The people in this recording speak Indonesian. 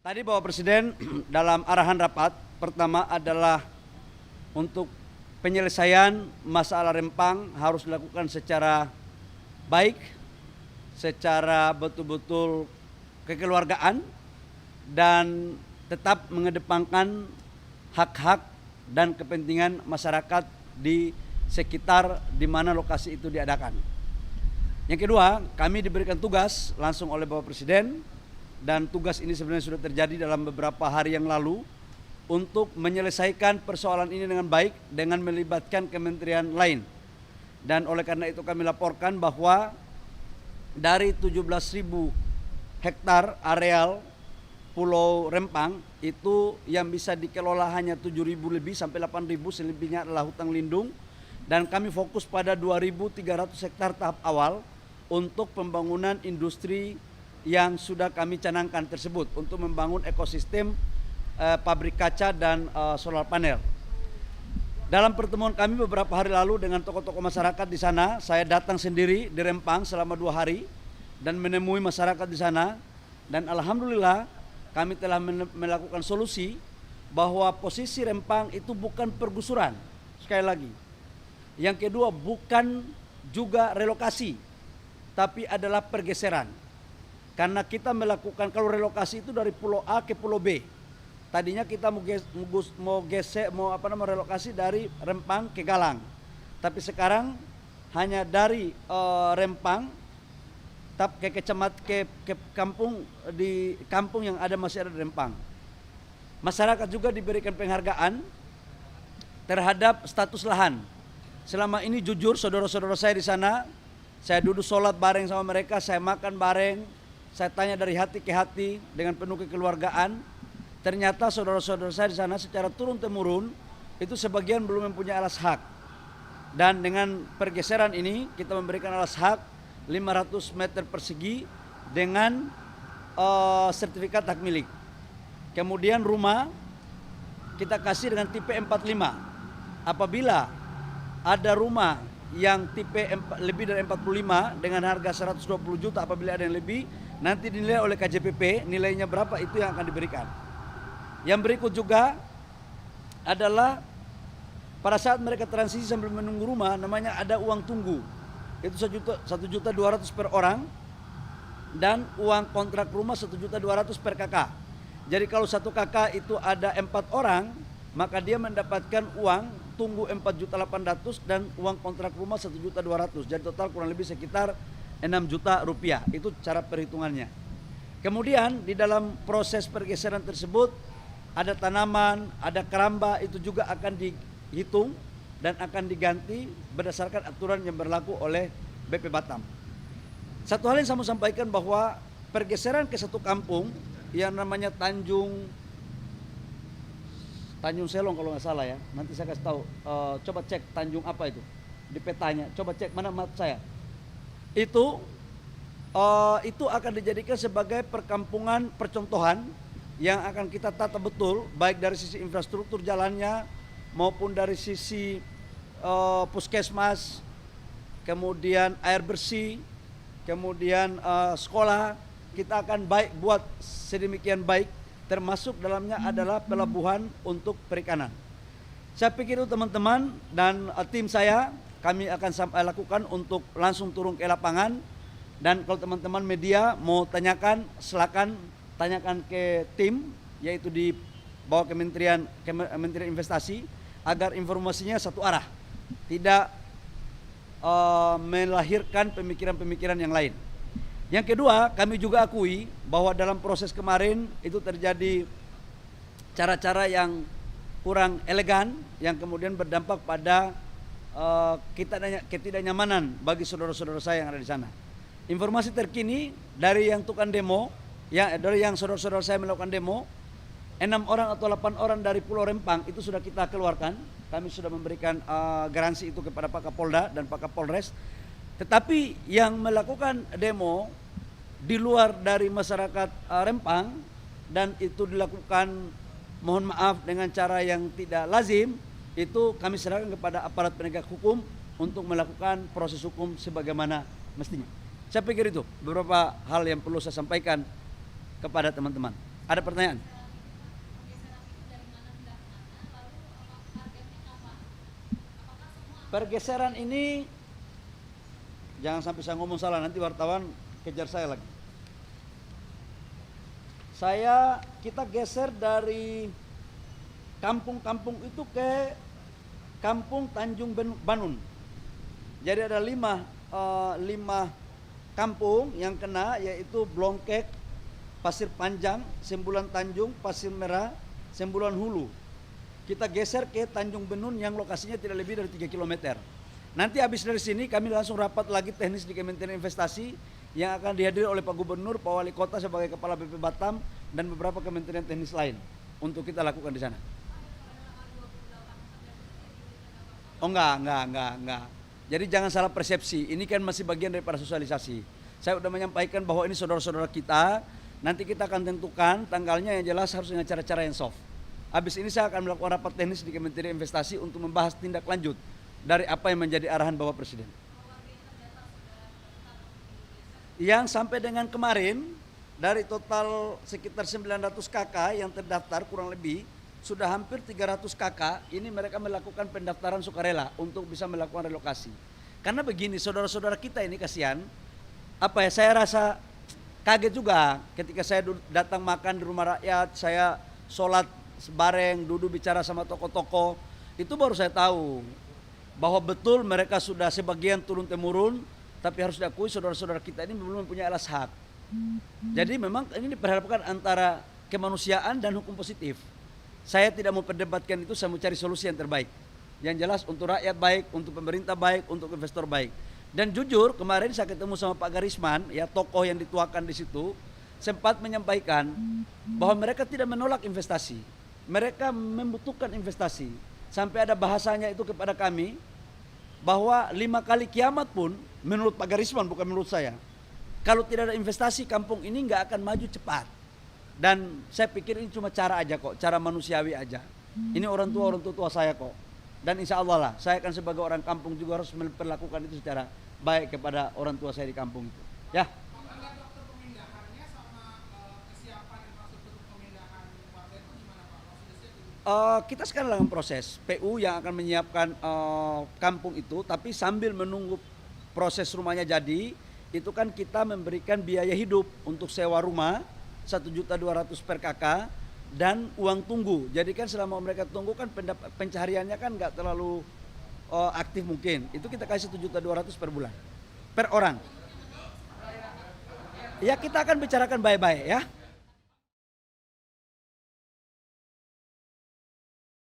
Tadi Bapak Presiden dalam arahan rapat pertama adalah untuk penyelesaian masalah Rempang harus dilakukan secara baik, secara betul-betul kekeluargaan dan tetap mengedepankan hak-hak dan kepentingan masyarakat di sekitar di mana lokasi itu diadakan. Yang kedua, kami diberikan tugas langsung oleh Bapak Presiden, dan tugas ini sebenarnya sudah terjadi dalam beberapa hari yang lalu untuk menyelesaikan persoalan ini dengan baik dengan melibatkan kementerian lain. Dan oleh karena itu kami laporkan bahwa dari 17.000 hektar areal Pulau Rempang itu yang bisa dikelola hanya 7.000 lebih sampai 8.000, selebihnya adalah hutan lindung. Dan kami fokus pada 2.300 hektar tahap awal untuk pembangunan industri yang sudah kami canangkan tersebut untuk membangun ekosistem pabrik kaca dan solar panel. Dalam pertemuan kami beberapa hari lalu dengan tokoh-tokoh masyarakat di sana, saya datang sendiri di Rempang selama 2 hari dan menemui masyarakat di sana, dan alhamdulillah kami telah melakukan solusi bahwa posisi Rempang itu bukan pergusuran. Sekali lagi, yang kedua bukan juga relokasi, tapi adalah pergeseran. Karena kita melakukan, kalau relokasi itu dari pulau A ke pulau B. Tadinya kita mau relokasi dari Rempang ke Galang. Tapi sekarang hanya dari Rempang ke kampung, di kampung yang masih ada di Rempang. Masyarakat juga diberikan penghargaan terhadap status lahan. Selama ini jujur saudara-saudara saya di sana, saya duduk sholat bareng sama mereka, saya makan bareng. Saya tanya dari hati ke hati dengan penuh kekeluargaan. Ternyata saudara-saudara saya di sana secara turun-temurun itu sebagian belum mempunyai alas hak. Dan dengan pergeseran ini kita memberikan alas hak 500 meter persegi dengan sertifikat hak milik. Kemudian rumah kita kasih dengan tipe 45. Apabila ada rumah yang tipe lebih dari 45 dengan harga 120 juta, apabila ada yang lebih, nanti dinilai oleh KJPP, nilainya berapa itu yang akan diberikan. Yang berikut juga adalah pada saat mereka transisi sambil menunggu rumah, namanya ada uang tunggu. Itu 1.200.000 per orang, dan uang kontrak rumah 1.200.000 per kakak. Jadi kalau satu kakak itu ada 4 orang, maka dia mendapatkan uang tunggu 4.800.000 dan uang kontrak rumah 1.200.000. Jadi total kurang lebih sekitar 6 juta rupiah. Itu cara perhitungannya. Kemudian di dalam proses pergeseran tersebut ada tanaman, ada keramba, itu juga akan dihitung dan akan diganti berdasarkan aturan yang berlaku oleh BP Batam. Satu hal yang saya mau sampaikan bahwa pergeseran ke satu kampung yang namanya Tanjung Selong kalau nggak salah ya, nanti saya kasih tahu. Coba cek Tanjung apa itu di petanya, coba cek mana map saya. Itu akan dijadikan sebagai perkampungan percontohan yang akan kita tata betul, baik dari sisi infrastruktur jalannya maupun dari sisi puskesmas, kemudian air bersih, kemudian sekolah. Kita akan buat sedemikian baik, termasuk dalamnya adalah pelabuhan untuk perikanan. Saya pikir itu teman-teman dan tim saya, kami akan lakukan untuk langsung turun ke lapangan. Dan kalau teman-teman media mau tanyakan, silakan tanyakan ke tim, yaitu di bawah Kementerian Investasi, agar informasinya satu arah, tidak melahirkan pemikiran-pemikiran yang lain. Yang kedua, kami juga akui bahwa dalam proses kemarin itu terjadi cara-cara yang kurang elegan yang kemudian berdampak pada ketidaknyamanan bagi saudara-saudara saya yang ada di sana. Informasi terkini dari yang tukang demo, dari yang saudara-saudara saya melakukan demo, 6 orang atau 8 orang dari Pulau Rempang itu sudah kita keluarkan. Kami sudah memberikan garansi itu kepada Pak Kapolda dan Pak Kapolres. Tetapi yang melakukan demo di luar dari masyarakat Rempang dan itu dilakukan, mohon maaf, dengan cara yang tidak lazim, itu kami serahkan kepada aparat penegak hukum untuk melakukan proses hukum sebagaimana mestinya. Saya pikir itu beberapa hal yang perlu saya sampaikan kepada teman-teman. Ada pertanyaan? Pergeseran ini jangan sampai saya ngomong salah, nanti wartawan kejar saya lagi. Kita geser dari kampung-kampung itu ke kampung Tanjung Banun. Jadi ada lima kampung yang kena, yaitu Blongkek, Pasir Panjang, Sembulan Tanjung, Pasir Merah, Sembulan Hulu. Kita geser ke Tanjung Benun yang lokasinya tidak lebih dari 3 km. Nanti habis dari sini kami langsung rapat lagi teknis di Kementerian Investasi yang akan dihadiri oleh Pak Gubernur, Pak Wali Kota sebagai Kepala BP Batam dan beberapa kementerian teknis lain untuk kita lakukan di sana. Oh enggak. Jadi jangan salah persepsi, ini kan masih bagian daripada sosialisasi. Saya sudah menyampaikan bahwa ini saudara-saudara kita, nanti kita akan tentukan tanggalnya yang jelas harus dengan cara-cara yang soft. Habis ini saya akan melakukan rapat teknis di Kementerian Investasi untuk membahas tindak lanjut dari apa yang menjadi arahan Bapak Presiden. Yang sampai dengan kemarin, dari total sekitar 900 KK yang terdaftar kurang lebih, sudah hampir 300 KK, ini mereka melakukan pendaftaran sukarela untuk bisa melakukan relokasi. Karena begini, saudara-saudara kita ini kasihan, saya rasa kaget juga ketika saya datang makan di rumah rakyat, saya sholat bareng, duduk bicara sama tokoh-tokoh, itu baru saya tahu bahwa betul mereka sudah sebagian turun-temurun, tapi harus diakui saudara-saudara kita ini belum mempunyai alas hak. Jadi memang ini diperhadapkan antara kemanusiaan dan hukum positif. Saya tidak mau perdebatkan itu, saya mau cari solusi yang terbaik. Yang jelas untuk rakyat baik, untuk pemerintah baik, untuk investor baik. Dan jujur kemarin saya ketemu sama Pak Garisman, ya tokoh yang dituakan di situ, sempat menyampaikan bahwa mereka tidak menolak investasi. Mereka membutuhkan investasi. Sampai ada bahasanya itu kepada kami, bahwa 5 kali kiamat pun, menurut Pak Garisman bukan menurut saya, kalau tidak ada investasi kampung ini nggak akan maju cepat. Dan saya pikir ini cuma cara aja kok, cara manusiawi aja. Ini orang tua saya kok. Dan insya Allah lah, saya akan sebagai orang kampung juga harus memperlakukan itu secara baik kepada orang tua saya di kampung itu. Ya. Kita sekarang dalam proses PU yang akan menyiapkan kampung itu, tapi sambil menunggu proses rumahnya jadi, itu kan kita memberikan biaya hidup untuk sewa rumah 1.200.000 per KK dan uang tunggu. Jadi kan selama mereka tunggu kan pencahariannya kan nggak terlalu aktif mungkin. Itu kita kasih 1.200.000 per bulan, per orang. Ya kita akan bicarakan baik-baik ya.